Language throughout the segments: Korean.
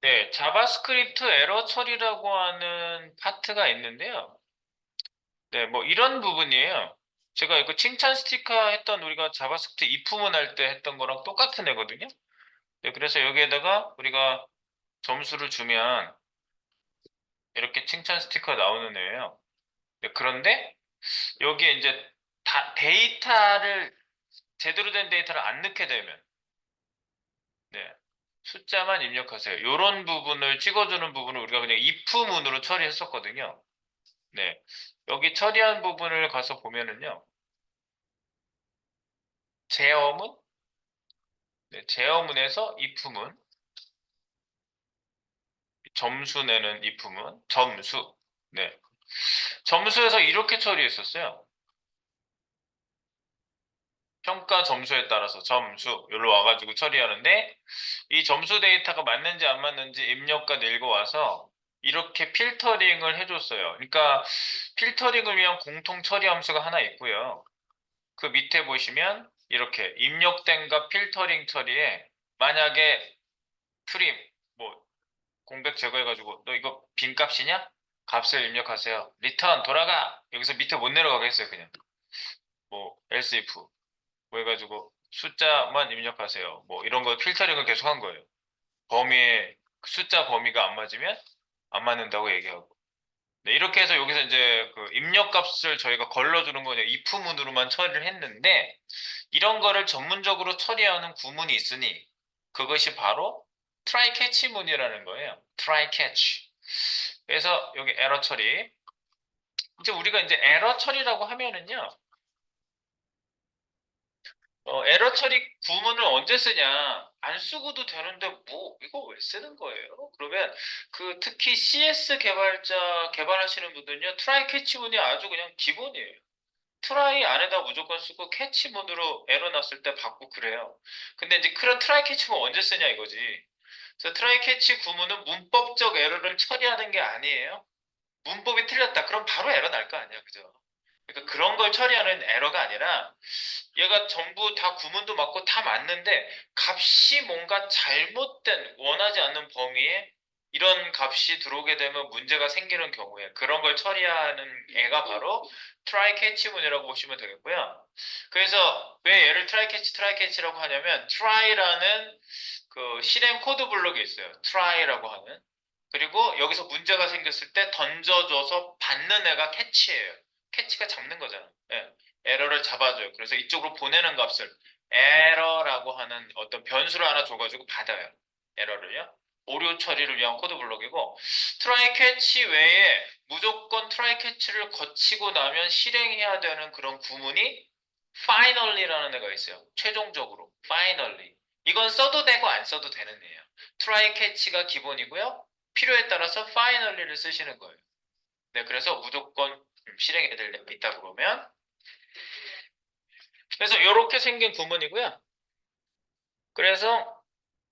네, 자바스크립트 에러 처리라고 하는 파트가 있는데요. 네, 뭐 이런 부분이에요. 제가 이거 칭찬 스티커 했던 우리가 자바스크립트 입후문 할 때 했던 거랑 똑같은 애거든요. 네, 그래서 여기에다가 우리가 점수를 주면 이렇게 칭찬 스티커 나오는 애예요. 네, 그런데 여기에 이제 데이터를 제대로 된 데이터를 안 넣게 되면 네, 숫자만 입력하세요. 이런 부분을 찍어주는 부분을 우리가 그냥 if문으로 처리했었거든요. 네. 여기 처리한 부분을 가서 보면은요. 제어문, 네, 제어문에서 if문, 점수 내는 if문, 점수. 네. 점수에서 이렇게 처리했었어요. 평가 점수에 따라서 점수, 여기로 와가지고 처리하는데, 이 점수 데이터가 맞는지 안 맞는지 입력과 읽어와서 이렇게 필터링을 해줬어요. 그러니까 필터링을 위한 공통 처리 함수가 하나 있고요. 그 밑에 보시면 이렇게 입력된 값 필터링 처리에 만약에 프림 뭐 공백 제거해가지고 너 이거 빈 값이냐? 값을 입력하세요. 리턴 돌아가. 여기서 밑에 못 내려가겠어요. 그냥 뭐 else if 뭐 해가지고 숫자만 입력하세요. 뭐 이런 거 필터링을 계속 한 거예요. 범위에 숫자 범위가 안 맞으면 안 맞는다고 얘기하고. 네, 이렇게 해서 여기서 이제 그 입력 값을 저희가 걸러주는 거냐 if문으로만 처리를 했는데 이런 거를 전문적으로 처리하는 구문이 있으니 그것이 바로 try catch 문이라는 거예요. try catch. 그래서 여기 에러 처리. 이제 우리가 이제 에러 처리라고 하면은요. 에러 처리 구문을 언제 쓰냐? 안 쓰고도 되는데 뭐 이거 왜 쓰는 거예요? 그러면 그 특히 CS 개발하시는 분들은요. try catch 문이 아주 그냥 기본이에요. 트라이 안에다 무조건 쓰고 캐치문으로 에러 났을 때 받고 그래요. 근데 이제 그런 트라이 캐치문 언제 쓰냐 이거지. 그래서 트라이 캐치 구문은 문법적 에러를 처리하는 게 아니에요. 문법이 틀렸다. 그럼 바로 에러 날 거 아니야. 그죠? 그러니까 그런 걸 처리하는 에러가 아니라 얘가 전부 다 구문도 맞고 다 맞는데 값이 뭔가 잘못된 원하지 않는 범위에 이런 값이 들어오게 되면 문제가 생기는 경우에 그런 걸 처리하는 애가 바로 try catch문이라고 보시면 되겠고요. 그래서 왜 얘를 try catch라고 하냐면 try라는 그 실행 코드 블록이 있어요. try라고 하는. 그리고 여기서 문제가 생겼을 때 던져줘서 받는 애가 캐치예요. 캐치가 잡는 거잖아. 예. 에러를 잡아줘요. 그래서 이쪽으로 보내는 값을 에러라고 하는 어떤 변수를 하나 줘가지고 받아요. 에러를요. 오류 처리를 위한 코드 블록이고 트라이 캐치 외에 무조건 트라이 캐치를 거치고 나면 실행해야 되는 그런 구문이 finally라는 애가 있어요. 최종적으로 finally. 이건 써도 되고 안 써도 되는 애예요. 트라이 캐치가 기본이고요. 필요에 따라서 finally를 쓰시는 거예요. 네, 그래서 무조건 실행해야 될 애가 있다 그러면 그래서 이렇게 생긴 구문이고요. 그래서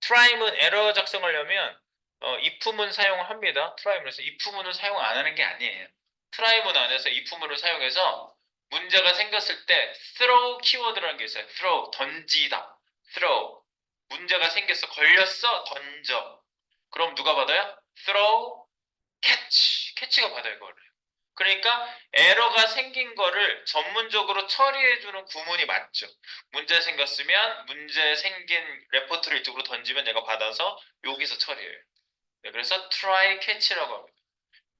try문 에러 작성하려면 if문 사용합니다. try문에서 if문을 사용 안 하는 게 아니에요. try문 안에서 if문을 사용해서 문제가 생겼을 때 throw 키워드라는 게 있어요. throw 던지다. throw 문제가 생겼어 걸렸어 던져. 그럼 누가 받아요? throw catch가 받아요 그거를. 그러니까 에러가 생긴 거를 전문적으로 처리해주는 구문이 맞죠. 문제 생겼으면 문제 생긴 레포트를 이쪽으로 던지면 얘가 받아서 여기서 처리해요. 네, 그래서 try catch라고 합니다.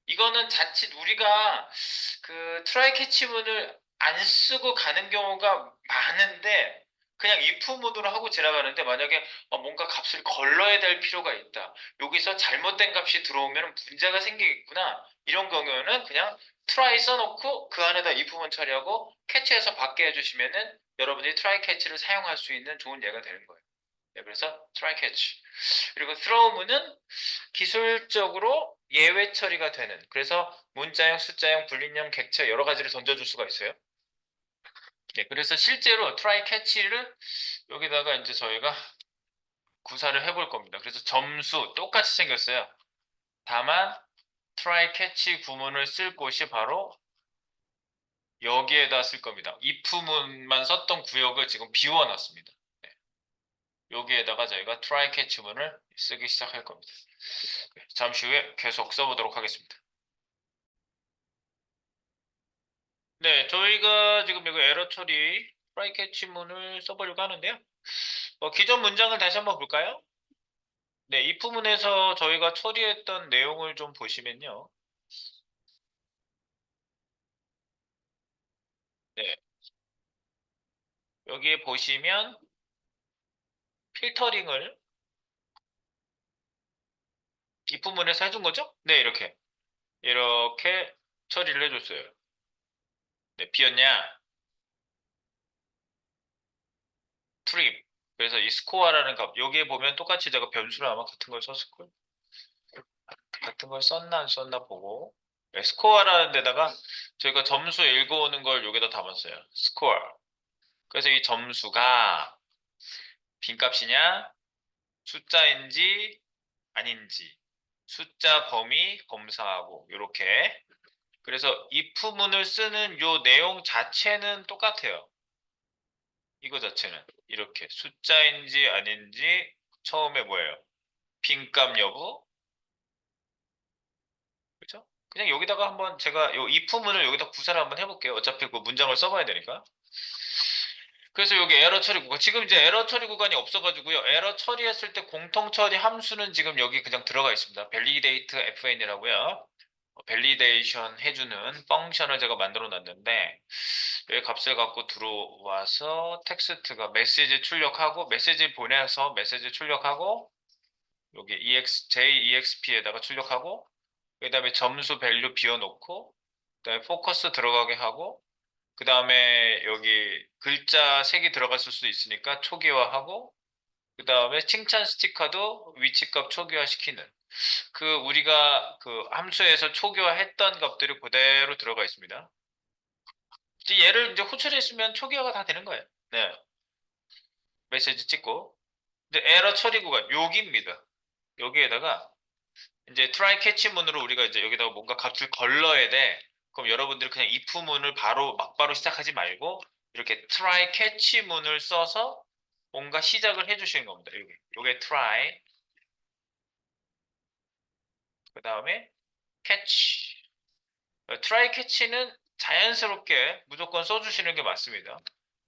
이거는 자칫 우리가 그 try catch문을 안 쓰고 가는 경우가 많은데 그냥 if 모드로 하고 지나가는데 만약에 뭔가 값을 걸러야 될 필요가 있다. 여기서 잘못된 값이 들어오면 문제가 생기겠구나. 이런 경우에는 그냥 try 써놓고 그 안에다 if만 처리하고 캐치해서 받게 해주시면은 여러분이 try catch를 사용할 수 있는 좋은 예가 되는 거예요. 네, 그래서 try catch. 그리고 throw는 기술적으로 예외 처리가 되는 그래서 문자형, 숫자형, 불린형, 객체 여러 가지를 던져줄 수가 있어요. 네, 그래서 실제로 try catch를 여기다가 이제 저희가 구사를 해볼 겁니다. 그래서 점수 똑같이 생겼어요. 다만 try catch 구문을 쓸 곳이 바로 여기에다 쓸 겁니다. if문만 썼던 구역을 지금 비워놨습니다. 네. 여기에다가 저희가 try catch문을 쓰기 시작할 겁니다. 잠시 후에 계속 써보도록 하겠습니다. 네, 저희가 지금 이거 에러 처리 try catch문을 써보려고 하는데요. 기존 문장을 다시 한번 볼까요? 네, 이 부분에서 저희가 처리했던 내용을 좀 보시면요. 네, 여기에 보시면 필터링을 이 부분에서 해준 거죠? 네, 이렇게 처리를 해줬어요. 네, 비었냐? 트립. 그래서 이 스코어라는 값, 여기에 보면 똑같이 제가 변수를 아마 같은 걸 썼을 거예요. 같은 걸 썼나 안 썼나 보고. 네, 스코어라는 데다가 저희가 점수 읽어오는 걸 여기다 담았어요. 스코어. 그래서 이 점수가 빈값이냐, 숫자인지 아닌지, 숫자 범위 검사하고, 이렇게. 그래서 if문을 쓰는 요 내용 자체는 똑같아요. 이거 자체는. 이렇게. 숫자인지 아닌지, 처음에 뭐예요? 빈값 여부. 그죠? 그냥 여기다가 한번 제가 요 if문을 여기다 구사를 한번 해볼게요. 어차피 그 문장을 써봐야 되니까. 그래서 여기 에러 처리 구간. 지금 이제 에러 처리 구간이 없어가지고요. 에러 처리했을 때 공통 처리 함수는 지금 여기 그냥 들어가 있습니다. validate fn이라고요. 밸리데이션 해주는 펑션을 제가 만들어 놨는데, 여기 값을 갖고 들어와서 텍스트가 메시지 출력하고, 메시지 보내서 메시지 출력하고, 여기 JEXP에다가 출력하고, 그 다음에 점수 밸류 비워놓고, 그 다음에 포커스 들어가게 하고, 그 다음에 여기 글자 색이 들어갔을 수도 있으니까 초기화하고, 그 다음에 칭찬 스티커도 위치값 초기화 시키는, 그 우리가 그 함수에서 초기화했던 값들이 그대로 들어가 있습니다. 이제 얘를 이제 호출했으면 초기화가 다 되는 거예요. 네. 메시지 찍고. 이제 에러 처리 구간 여기입니다. 여기에다가 이제 try catch문으로 우리가 이제 여기다가 뭔가 값을 걸러야 돼. 그럼 여러분들이 그냥 if문을 바로 막바로 시작하지 말고 이렇게 try catch문을 써서 뭔가 시작을 해주시는 겁니다. 여기. 요게 try. 그 다음에 catch. try catch는 자연스럽게 무조건 써주시는 게 맞습니다.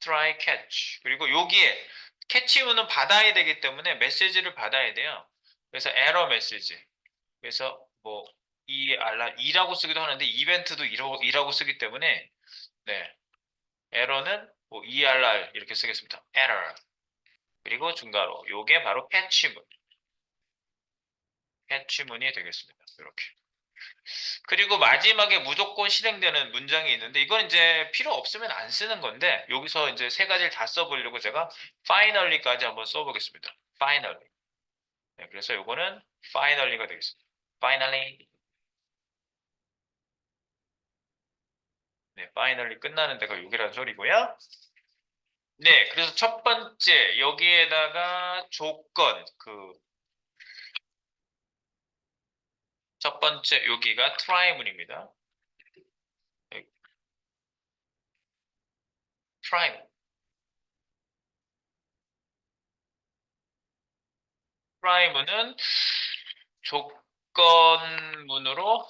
try catch. 그리고 여기에 캐치문은 받아야 되기 때문에 메시지를 받아야 돼요. 그래서 에러 메시지. 그래서 뭐 이라고 쓰기도 하는데 이벤트도 이라고 쓰기 때문에 네. 에러는 뭐 ERR 이렇게 쓰겠습니다. error. 그리고 중괄호. 요게 바로 캐치문. 캐치문이 되겠습니다. 이렇게. 그리고 마지막에 무조건 실행되는 문장이 있는데 이건 이제 필요 없으면 안 쓰는 건데 여기서 이제 세 가지를 다 써보려고 제가 finally까지 한번 써보겠습니다. finally. 네, 그래서 요거는 finally가 되겠습니다. finally. 네, finally 끝나는 데가 여기라는 소리고요. 네, 그래서 첫 번째 여기에다가 조건 첫 번째 여기가 try문입니다. try. try문은 조건문으로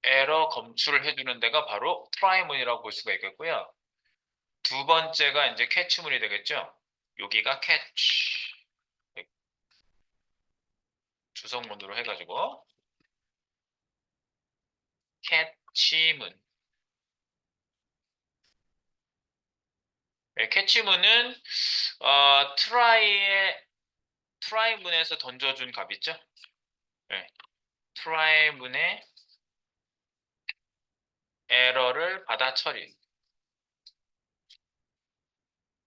에러 검출을 해주는 데가 바로 try문이라고 볼 수가 있겠고요. 두 번째가 이제 catch문이 되겠죠. 여기가 catch. 주성문으로 해가지고 catch문. 네, catch문은 try문에서 던져준 값 있죠. 네, try문의 에러를 받아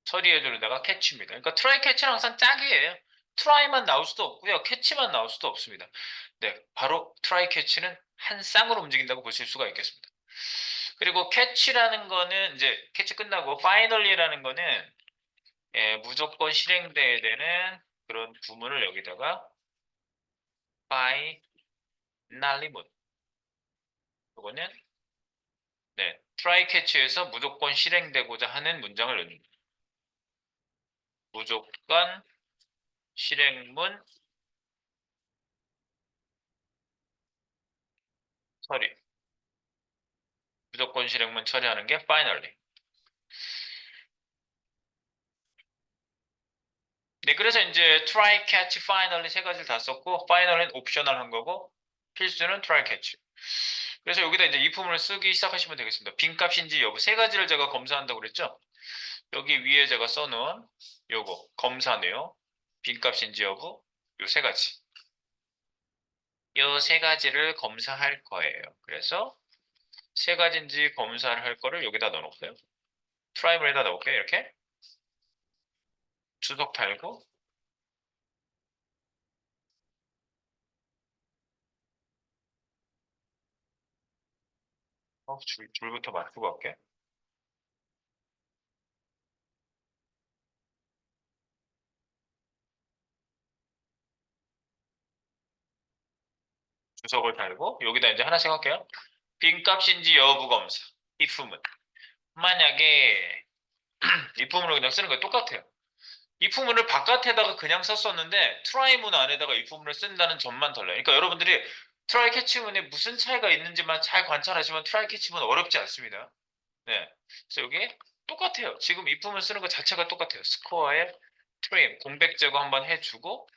처리해주는 데가 catch입니다. 그러니까 try catch는 항상 짝이에요. try만 나올 수도 없고요. catch만 나올 수도 없습니다. 네, 바로 try catch는 한 쌍으로 움직인다고 보실 수가 있겠습니다. 그리고 catch라는 거는 이제 catch 끝나고 finally라는 거는 무조건 실행돼야 되는 그런 구문을 여기다가 finally문. 이거는 네, try catch에서 무조건 실행되고자 하는 문장을 넣는. 무조건 실행문 처리. 무조건 실행문 처리하는 게 finally. 네, 그래서 이제 try, catch, finally 세 가지를 다 썼고, final은 옵셔널 한 거고, 필수는 try, catch. 그래서 여기다 이제 이품을 쓰기 시작하시면 되겠습니다. 빈값인지 여부 세 가지를 제가 검사한다고 그랬죠? 여기 위에 제가 써놓은 요거 검사네요. 빈값인지 여부 요 세 가지. 요 세 가지를 검사할 거예요. 그래서 세 가지인지 검사를 할 거를 여기다 넣어놓고요. 트라이블에다 넣을게요. 이렇게 주석 달고 줄부터 맞추고 갈게. 주석을 달고 여기다 이제 하나씩 할게요. 빈값인지 여부 검사. if문. 만약에 if문으로 그냥 쓰는 거 똑같아요. if문을 바깥에다가 그냥 썼었는데 트라이문 안에다가 if문을 쓴다는 점만 달라요. 그러니까 여러분들이 트라이 캐치문에 무슨 차이가 있는지만 잘 관찰하시면 트라이 캐치문 어렵지 않습니다. 네. 그래서 여기 똑같아요. 지금 if문 쓰는 것 자체가 똑같아요. 스코어에 트림, 공백 제거 한번 해주고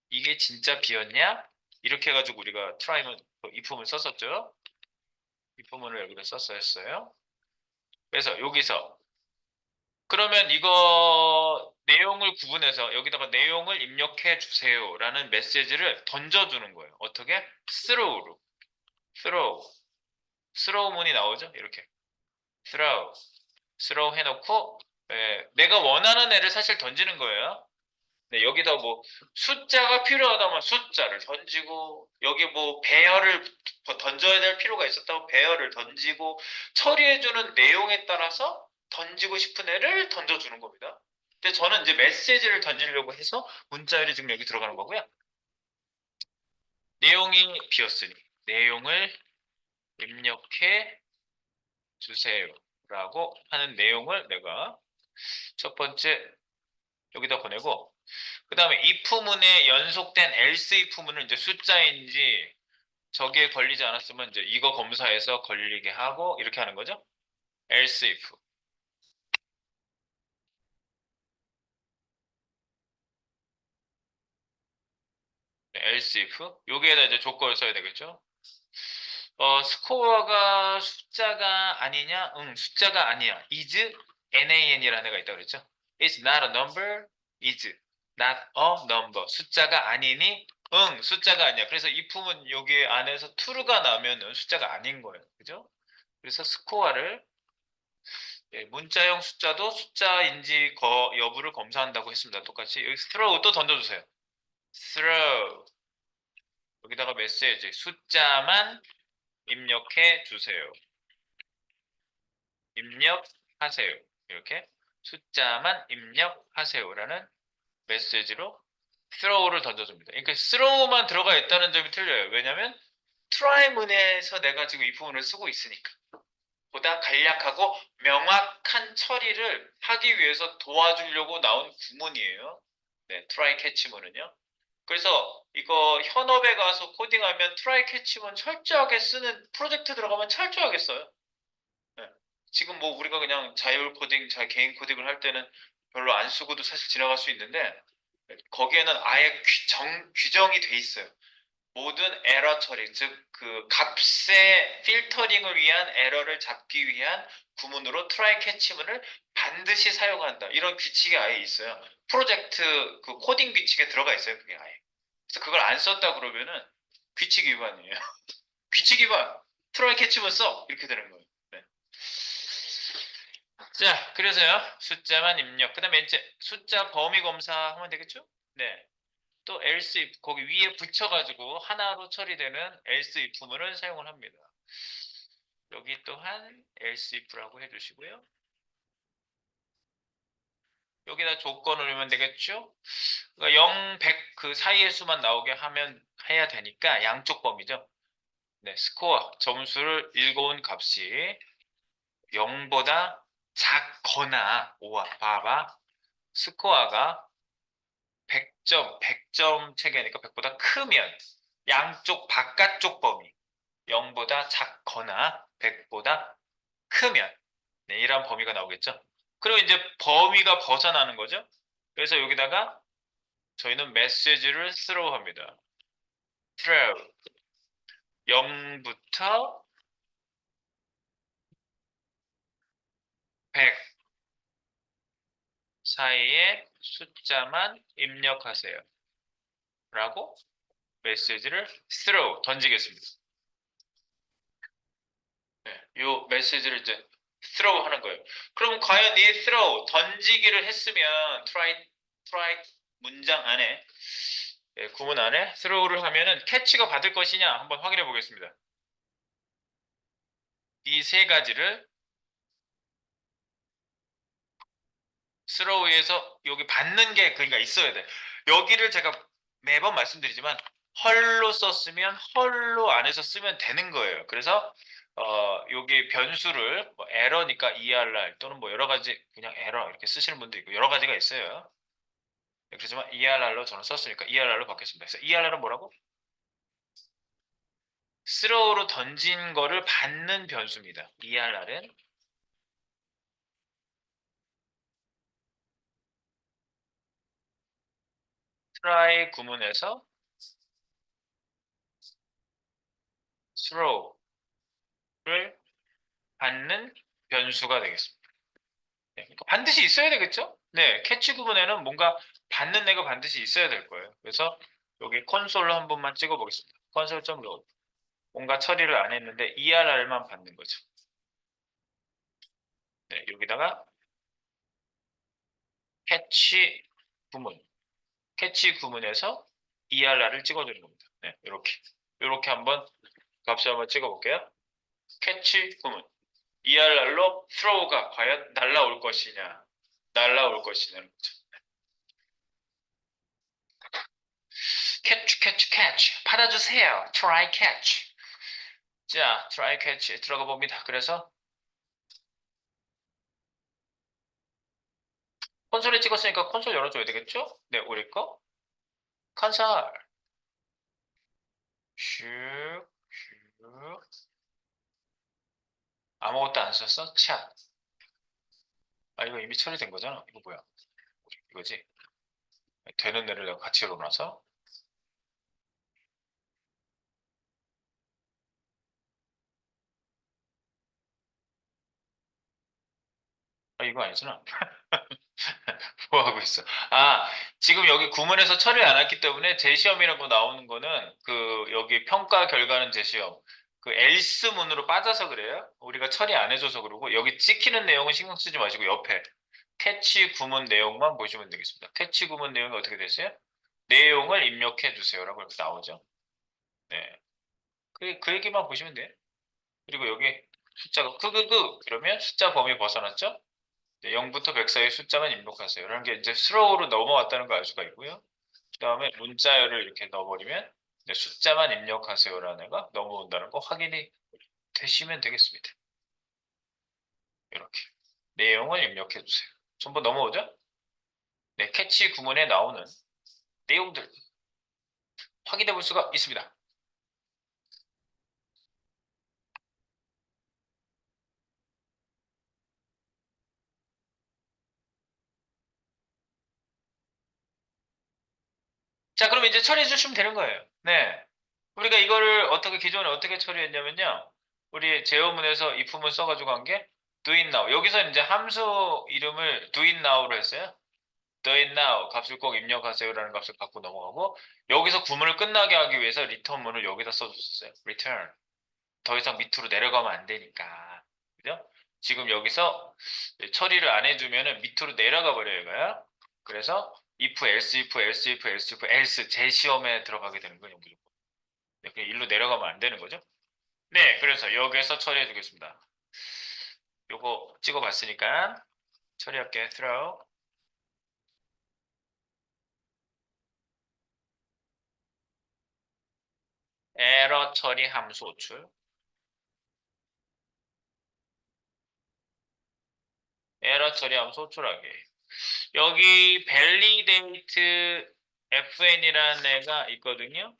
이게 진짜 비었냐? 이렇게 해가지고 우리가 트라이문, if문을 썼었죠. if문을 여기다 썼어야 했어요. 그래서 여기서 그러면 이거 내용을 구분해서 여기다가 내용을 입력해 주세요라는 메시지를 던져주는 거예요. 어떻게? throw로. throw. throw문이 나오죠? 이렇게. throw. throw 해놓고 내가 원하는 애를 사실 던지는 거예요. 네, 여기다 뭐 숫자가 필요하다면 숫자를 던지고 여기 뭐 배열을 던져야 될 필요가 있었다면 배열을 던지고 처리해주는 내용에 따라서 던지고 싶은 애를 던져주는 겁니다. 근데 저는 이제 메시지를 던지려고 해서 문자열이 지금 여기 들어가는 거고요. 내용이 비었으니 내용을 입력해 주세요라고 하는 내용을 내가 첫 번째 여기다 보내고 그 다음에 if문에 연속된 else if문은 이제 숫자인지 저기에 걸리지 않았으면 이제 이거 검사해서 걸리게 하고 이렇게 하는 거죠. else if. 네, else if. 여기에다 이제 조건을 써야 되겠죠. 스코어가 숫자가 아니냐? 응, 숫자가 아니야. is nan이라는 애가 있다고 그랬죠. It's not a number. is not a number. 숫자가 아니니? 응, 숫자가 아니야. 그래서 if문 여기 안에서 true가 나면은 숫자가 아닌 거예요. 그죠? 그래서 스코어를 문자형 숫자도 숫자인지 여부를 검사한다고 했습니다. 똑같이 여기 throw 또 던져주세요. throw 여기다가 메시지 숫자만 입력해 주세요. 입력하세요. 이렇게 숫자만 입력하세요라는 메시지로 throw를 던져줍니다. 그러니까 throw만 들어가 있다는 점이 틀려요. 왜냐하면 try문에서 내가 지금 이 부분을 쓰고 있으니까. 보다 간략하고 명확한 처리를 하기 위해서 도와주려고 나온 구문이에요. 네, try catch문은요. 그래서 이거 현업에 가서 코딩하면 try catch문 철저하게 쓰는 프로젝트 들어가면 철저하게 써요. 네. 지금 뭐 우리가 그냥 자율 코딩, 개인 코딩을 할 때는 별로 안 쓰고도 사실 지나갈 수 있는데 거기에는 아예 규정이 돼 있어요. 모든 에러 처리, 즉 그 값의 필터링을 위한 에러를 잡기 위한 구문으로 try catch문을 반드시 사용한다. 이런 규칙이 아예 있어요. 프로젝트 그 코딩 규칙에 들어가 있어요. 그게 아예. 그래서 그걸 안 썼다 그러면은 규칙 위반이에요. 규칙 위반. try catch문 써. 이렇게 되는 거예요. 네. 자, 그래서요. 숫자만 입력. 그다음에 이제 숫자 범위 검사하면 되겠죠? 네. 또 else if 거기 위에 붙여가지고 하나로 처리되는 else if문을 사용을 합니다. 여기 또한 else if라고 해주시고요. 여기다 조건을 넣으면 되겠죠? 그러니까 0, 100 그 사이의 수만 나오게 하면 해야 되니까 양쪽 범위죠. 네, 스코어 점수를 읽어온 값이 0보다 작거나 5와 봐봐 스코어가 100점, 100점 체계니까 100보다 크면 양쪽 바깥쪽 범위 0보다 작거나 100보다 크면 네, 이런 범위가 나오겠죠. 그리고 이제 범위가 벗어나는 거죠. 그래서 여기다가 저희는 메시지를 throw 합니다. throw 0부터 100 사이의 숫자만 입력하세요. 라고 메시지를 throw 던지겠습니다. 네, 이 메시지를 이제 throw 하는 거예요. 그럼 과연 이 throw 던지기를 했으면 try 문장 안에 구문 안에 throw를 하면은 catch가 받을 것이냐 한번 확인해 보겠습니다. 이 세 가지를 throw에서 여기 받는 게 그러니까 있어야 돼. 여기를 제가 매번 말씀드리지만 헐로 썼으면 헐로 안에서 쓰면 되는 거예요. 그래서 여기 변수를 뭐 에러니까 ERR 또는 뭐 여러 가지 그냥 에러 이렇게 쓰시는 분도 있고 여러 가지가 있어요. 그렇지만 ERR로 저는 썼으니까 ERR로 바뀌었습니다. 그래서 ERR은 뭐라고? throw로 던진 거를 받는 변수입니다. ERR은 try 구문에서 throw를 받는 변수가 되겠습니다. 네, 그러니까 반드시 있어야 되겠죠? 네, 캐치 구문에는 뭔가 받는 애가 반드시 있어야 될 거예요. 그래서 여기 콘솔로 한 번만 찍어 보겠습니다. console.log 뭔가 처리를 안 했는데 ERR만 받는 거죠. 네, 여기다가 캐치 구문, 캐치 구문에서 ERR을 찍어주는 겁니다. 네, 이렇게 한번 값을 한번 찍어볼게요. 캐치 구문, ERR로 throw가 과연 날라올 것이냐, 날라올 것이냐는 거죠. catch 받아주세요. try catch. 자, try catch 들어가 봅니다. 그래서 콘솔에 찍었으니까 콘솔 열어줘야 되겠죠? 네, 우리 거 콘솔 슉 슉. 아무것도 안 썼어? 차. 아, 이거 이미 처리된 거잖아. 이거 뭐야? 이거지? 되는 애를 내가 같이 열어놔서 아, 이거 아니잖아. 뭐 하고 있어? 아, 지금 여기 구문에서 처리를 안 했기 때문에 재시험이라고 나오는 거는 그 여기 평가 결과는 재시험. 그 else 문으로 빠져서 그래요. 우리가 처리 안 해줘서 그러고 여기 찍히는 내용은 신경 쓰지 마시고 옆에 캐치 구문 내용만 보시면 되겠습니다. 캐치 구문 내용이 어떻게 되세요? 내용을 입력해 주세요라고 이렇게 나오죠. 네, 그 얘기만 보시면 돼요. 그리고 여기 숫자가 그러면 숫자 범위 벗어났죠? 네, 0부터 100 사이의 숫자만 입력하세요. 이런 게 이제 스로우로 넘어왔다는 걸 알 수가 있고요. 그 다음에 문자열을 이렇게 넣어버리면 이제 숫자만 입력하세요라는 애가 넘어온다는 거 확인이 되시면 되겠습니다. 이렇게 내용을 입력해 주세요. 전부 넘어오죠? 네, 캐치 구문에 나오는 내용들 확인해 볼 수가 있습니다. 자, 그럼 이제 처리해 주시면 되는 거예요. 네. 우리가 이거를 기존에 어떻게 처리했냐면요. 우리 제어문에서 if문 써가지고 한 게 do it now. 여기서 이제 함수 이름을 do it now로 했어요. do it now 값을 꼭 입력하세요라는 값을 갖고 넘어가고 여기서 구문을 끝나게 하기 위해서 return문을 여기다 써줬었어요. return. 더 이상 밑으로 내려가면 안 되니까. 그죠? 지금 여기서 처리를 안 해주면은 밑으로 내려가 버려요, 이거야. 그래서 else 재시험에 들어가게 되는 거예요, 무조건. 네, 그냥 일로 내려가면 안 되는 거죠. 네, 그래서 여기에서 처리해 주겠습니다. 요거 찍어봤으니까 처리할게. throw 에러 처리 함수 호출. 에러 처리 함수 호출하기. 여기 validate fn이라는 애가 있거든요.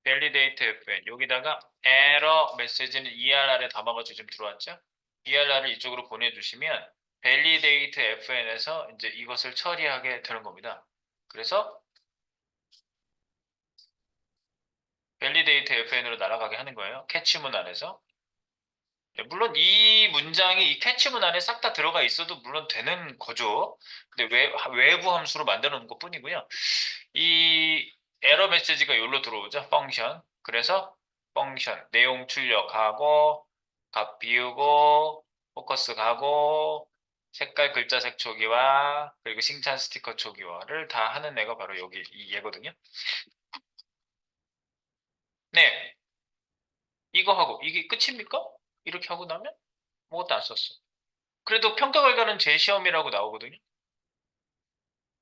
validate fn. 여기다가 error 메시지는 ERR에 담아가지고 지금 들어왔죠? ERR을 이쪽으로 보내주시면 validate fn에서 이제 이것을 처리하게 되는 겁니다. 그래서 validate fn으로 날아가게 하는 거예요. 캐치문 안에서. 네, 물론 이 문장이 이 캐치문 안에 싹 다 들어가 있어도 물론 되는 거죠. 근데 외부 함수로 만들어 놓은 것 뿐이고요. 이 에러 메시지가 여기로 들어오죠. 펑션. 그래서 펑션 내용 출력하고 값 비우고 포커스 가고 색깔 글자 색 초기화 그리고 칭찬 스티커 초기화를 다 하는 애가 바로 여기 이 얘거든요. 네. 이거 하고 이게 끝입니까? 이렇게 하고 나면 아무것도 안 썼어. 그래도 평가 결과는 제 시험이라고 나오거든요.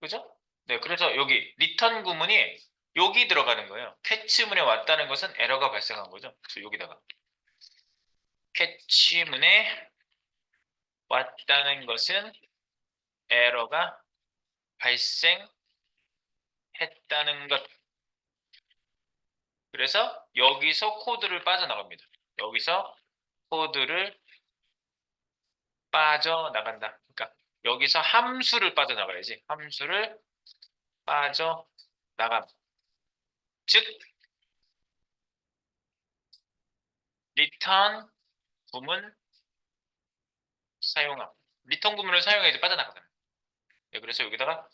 그죠? 네, 그래서 여기 리턴 구문이 여기 들어가는 거예요. 캐치문에 왔다는 것은 에러가 발생한 거죠. 그래서 여기다가 캐치문에 왔다는 것은 에러가 발생했다는 것. 그래서 여기서 코드를 빠져나갑니다. 여기서 코드를 빠져나간다. 그러니까 여기서 함수를 빠져나가야지. 함수를 빠져나감. 즉 리턴 구문 사용함. 리턴 구문을 사용해야지 빠져나가잖아요. 네, 그래서 여기다가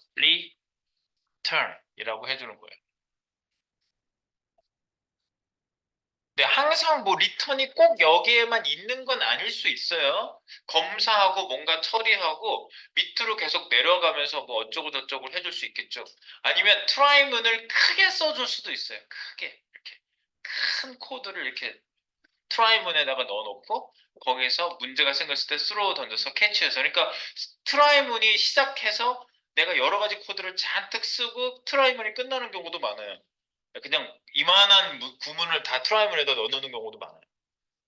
return이라고 해주는 거예요. 네, 항상 뭐 리턴이 꼭 여기에만 있는 건 아닐 수 있어요. 검사하고 뭔가 처리하고 밑으로 계속 내려가면서 뭐 어쩌고 저쩌고 해줄 수 있겠죠. 아니면 트라이문을 크게 써줄 수도 있어요. 크게 이렇게 큰 코드를 이렇게 트라이문에다가 넣어놓고 거기서 문제가 생겼을 때 스로우 던져서 캐치해서 그러니까 트라이문이 시작해서 내가 여러 가지 코드를 잔뜩 쓰고 트라이문이 끝나는 경우도 많아요. 그냥 이만한 구문을 다 트라이문에다 넣어놓는 경우도 많아요.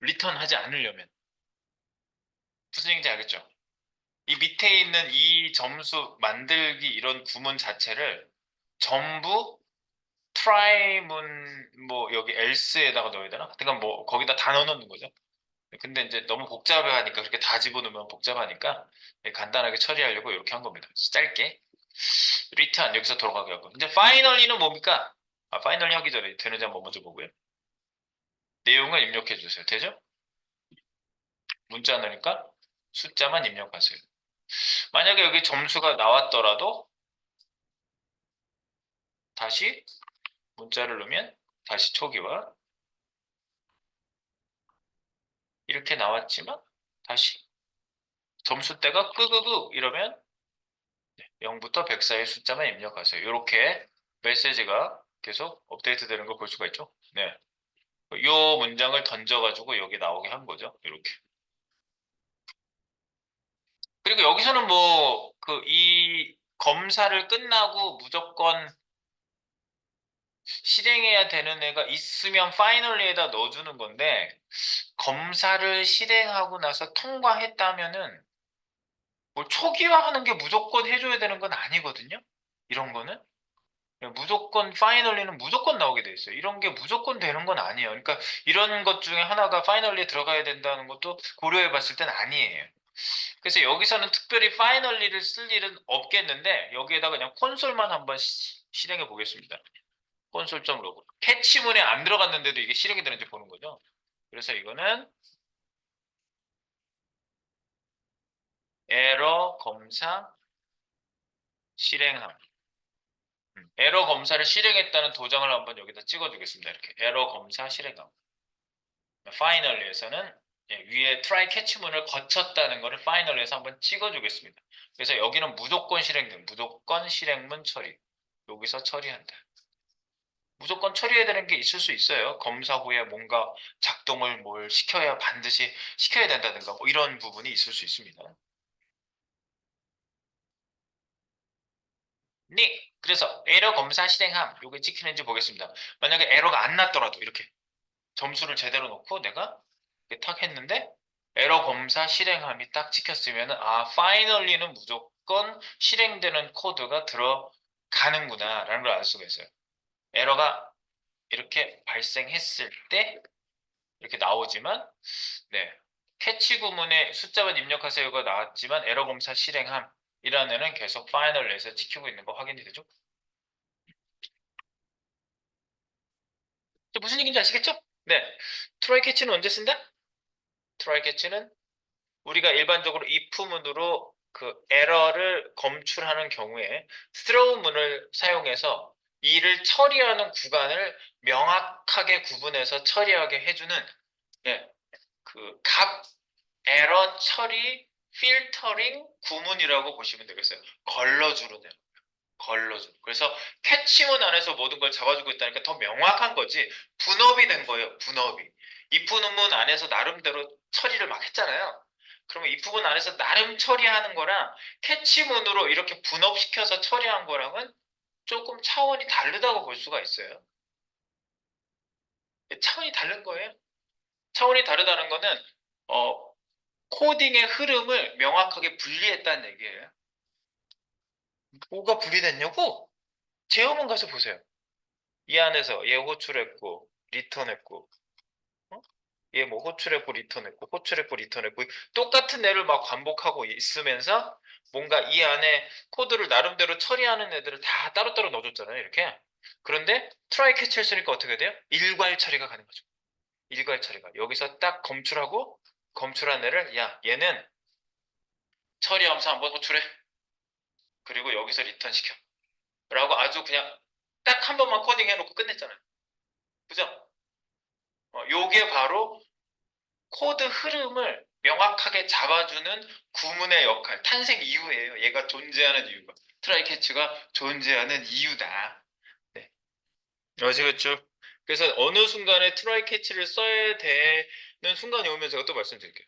리턴하지 않으려면. 무슨 얘기인지 알겠죠? 이 밑에 있는 이 점수 만들기 이런 구문 자체를 전부 트라이문 뭐 여기 else에다가 넣어야 되나? 그러니까 뭐 거기다 다 넣어놓는 거죠. 근데 이제 너무 복잡하니까 그렇게 다 집어넣으면 복잡하니까 간단하게 처리하려고 이렇게 한 겁니다. 짧게 return 여기서 돌아가게 하고 이제 finally는 뭡니까? finally 하기 전에 되는지 한번 먼저 보고요. 내용을 입력해 주세요. 되죠? 문자 넣으니까 숫자만 입력하세요. 만약에 여기 점수가 나왔더라도 다시 문자를 넣으면 다시 초기화 이렇게 나왔지만 다시 점수대가 끄끄끄 이러면 0부터 100 사이의 숫자만 입력하세요. 이렇게 메시지가 계속 업데이트 되는 걸 볼 수가 있죠. 네. 이 문장을 던져가지고 여기 나오게 한 거죠. 이렇게. 그리고 여기서는 뭐, 이 검사를 끝나고 무조건 실행해야 되는 애가 있으면 파이널리에다 넣어주는 건데, 검사를 실행하고 나서 통과했다면은, 뭐 초기화하는 게 무조건 해줘야 되는 건 아니거든요. 이런 거는. 무조건 파이널리는 무조건 나오게 돼 있어요. 이런 게 무조건 되는 건 아니에요. 그러니까 이런 것 중에 하나가 파이널리에 들어가야 된다는 것도 고려해 봤을 땐 아니에요. 그래서 여기서는 특별히 파이널리를 쓸 일은 없겠는데 여기에다 그냥 콘솔만 한번 실행해 보겠습니다. 콘솔.로그 캐치문에 안 들어갔는데도 이게 실행이 되는지 보는 거죠. 그래서 이거는 에러 검사 실행함. 에러 검사를 실행했다는 도장을 한번 여기다 찍어주겠습니다. 이렇게 에러 검사 실행함. 파이널리에서는 위에 트라이 캐치문을 거쳤다는 것을 파이널리에서 한번 찍어주겠습니다. 그래서 여기는 무조건 실행된 무조건 실행문 처리. 여기서 처리한다. 무조건 처리해야 되는 게 있을 수 있어요. 검사 후에 뭔가 작동을 뭘 시켜야 반드시 시켜야 된다든가 뭐 이런 부분이 있을 수 있습니다. 네. 그래서 에러 검사 실행함. 요게 찍히는지 보겠습니다. 만약에 에러가 안 났더라도 이렇게 점수를 제대로 놓고 내가 이렇게 탁 했는데 에러 검사 실행함이 딱 찍혔으면 finally는 무조건 실행되는 코드가 들어가는구나라는 걸 알 수가 있어요. 에러가 이렇게 발생했을 때 이렇게 나오지만 네. 캐치 구문에 숫자만 입력하세요가 나왔지만 에러 검사 실행함이라는 애는 계속 파이널에서 지키고 있는 거 확인이 되죠? 무슨 얘기인지 아시겠죠? 네. 트라이 캐치는 언제 쓴다? 트라이 캐치는 우리가 일반적으로 if문으로 그 에러를 검출하는 경우에 throw 문을 사용해서 이를 처리하는 구간을 명확하게 구분해서 처리하게 해주는 네, 그 값 에러 처리 필터링 구문이라고 보시면 되겠어요. 걸러주는 애. 걸러주는. 그래서 캐치문 안에서 모든 걸 잡아주고 있다니까 더 명확한 거지. 분업이 된 거예요. 분업이. if문 안에서 나름대로 처리를 막 했잖아요. 그러면 if문 안에서 나름 처리하는 거랑 캐치문으로 이렇게 분업시켜서 처리한 거랑은 조금 차원이 다르다고 볼 수가 있어요. 차원이 다른 거예요. 차원이 다르다는 거는 어, 코딩의 흐름을 명확하게 분리했다는 얘기예요. 뭐가 분리됐냐고? 제어문 가서 보세요. 이 안에서 얘 호출했고 리턴했고 어? 얘 뭐 호출했고 리턴했고 호출했고 리턴했고 똑같은 애를 막 반복하고 있으면서 뭔가 이 안에 코드를 나름대로 처리하는 애들을 다 따로따로 넣어줬잖아요. 이렇게. 그런데 트라이 캐치를 쓰니까 어떻게 돼요? 일괄 처리가 가는 거죠. 일괄 처리가. 여기서 딱 검출하고 검출한 애를 야 얘는 처리하면서 한번 호출해. 그리고 여기서 리턴 시켜. 라고 아주 그냥 딱 한 번만 코딩 해놓고 끝냈잖아요. 그죠? 요게 바로 코드 흐름을 명확하게 잡아주는 구문의 역할, 탄생 이유예요. 얘가 존재하는 이유가. 트라이 캐치가 존재하는 이유다. 네. 아시겠죠? 그래서 어느 순간에 트라이 캐치를 써야 되는 순간이 오면 제가 또 말씀드릴게요.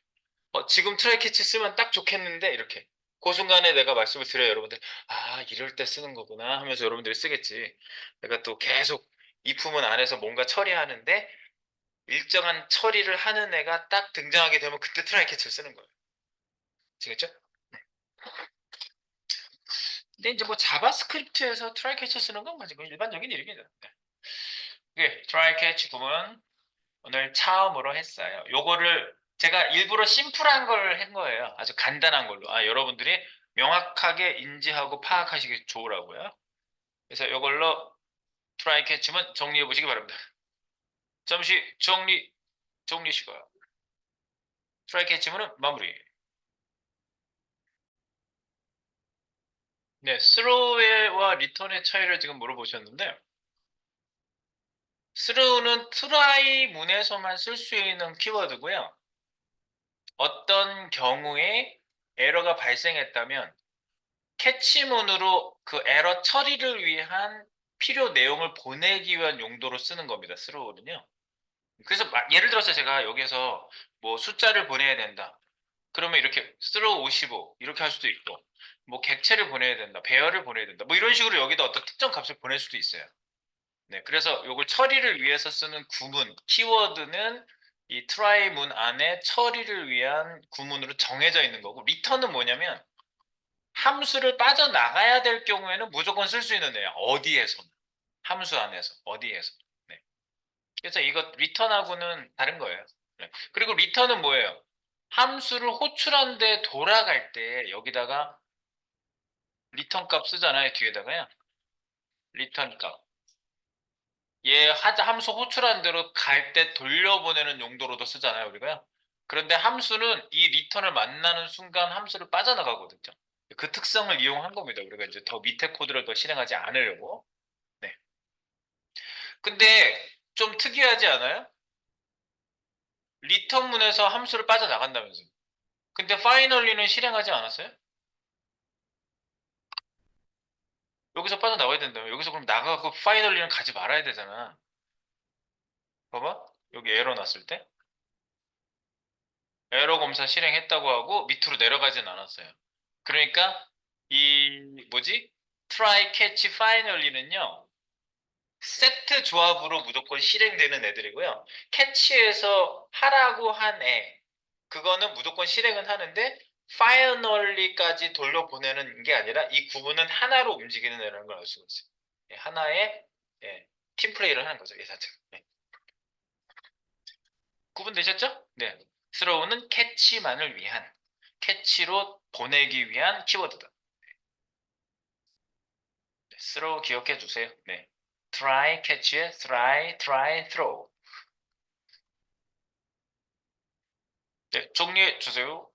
지금 트라이 캐치 쓰면 딱 좋겠는데 이렇게. 그 순간에 내가 말씀을 드려요, 여러분들. 이럴 때 쓰는 거구나 하면서 여러분들이 쓰겠지. 내가 또 계속 이 품은 안에서 뭔가 처리하는데 일정한 처리를 하는 애가 딱 등장하게 되면 그때 트라이 캐치를 쓰는 거예요. 아시겠죠? 근데 이제 뭐 자바스크립트에서 트라이 캐치 쓰는 건 가지고 일반적인 일입니다. 네. 예, 트라이 캐치 구문 오늘 처음으로 했어요. 요거를 제가 일부러 심플한 걸 한 거예요. 아주 간단한 걸로. 여러분들이 명확하게 인지하고 파악하시기 좋으라고요. 그래서 이걸로 트라이 캐치문 정리해 보시기 바랍니다. 잠시 정리시고요. 트라이 캐치문은 마무리. 네, 스로우와 리턴의 차이를 지금 물어보셨는데 스로우는 트라이 문에서만 쓸 수 있는 키워드고요. 어떤 경우에 에러가 발생했다면 캐치문으로 그 에러 처리를 위한 필요 내용을 보내기 위한 용도로 쓰는 겁니다. 스로우는요. 그래서 예를 들어서 제가 여기서 뭐 숫자를 보내야 된다. 그러면 이렇게 스로우 55 이렇게 할 수도 있고 뭐 객체를 보내야 된다. 배열을 보내야 된다. 뭐 이런 식으로 여기다 어떤 특정 값을 보낼 수도 있어요. 네, 그래서 이걸 처리를 위해서 쓰는 구문, 키워드는 이 try 문 안에 처리를 위한 구문으로 정해져 있는 거고 return은 뭐냐면 함수를 빠져나가야 될 경우에는 무조건 쓸 수 있는 애야. 어디에서는. 함수 안에서. 어디에서. 네. 그래서 이거 return하고는 다른 거예요. 네. 그리고 return은 뭐예요? 함수를 호출한 데 돌아갈 때 여기다가 return 값 쓰잖아요. 뒤에다가요. return 값. 얘 함수 호출한 대로 갈 때 돌려보내는 용도로도 쓰잖아요. 우리가요. 그런데 함수는 이 return을 만나는 순간 함수를 빠져나가거든요. 그 특성을 이용한 겁니다. 우리가 이제 더 밑에 코드를 더 실행하지 않으려고. 네. 근데 좀 특이하지 않아요? 리턴문에서 함수를 빠져나간다면서요. 근데 파이널리는 실행하지 않았어요? 여기서 빠져나와야 된다며. 여기서 그럼 나가고 파이널리는 가지 말아야 되잖아. 봐봐. 여기 에러 났을 때. 에러 검사 실행했다고 하고 밑으로 내려가진 않았어요. 그러니까 이 뭐지? try, catch, finally는요. 세트 조합으로 무조건 실행되는 애들이고요. 캐치에서 하라고 한 애, 그거는 무조건 실행은 하는데 finally까지 돌려보내는 게 아니라 이 구문은 하나로 움직이는 애라는 걸 알 수가 있어요. 예, 하나의 예, 팀플레이를 하는 거죠. 이 자체가. 예. 구분되셨죠? 네. throw는 캐치만을 위한 캐치로 보내기 위한 키워드다. 네, throw 기억해 주세요. 네. try catch의 try throw. 네, 정리해 주세요.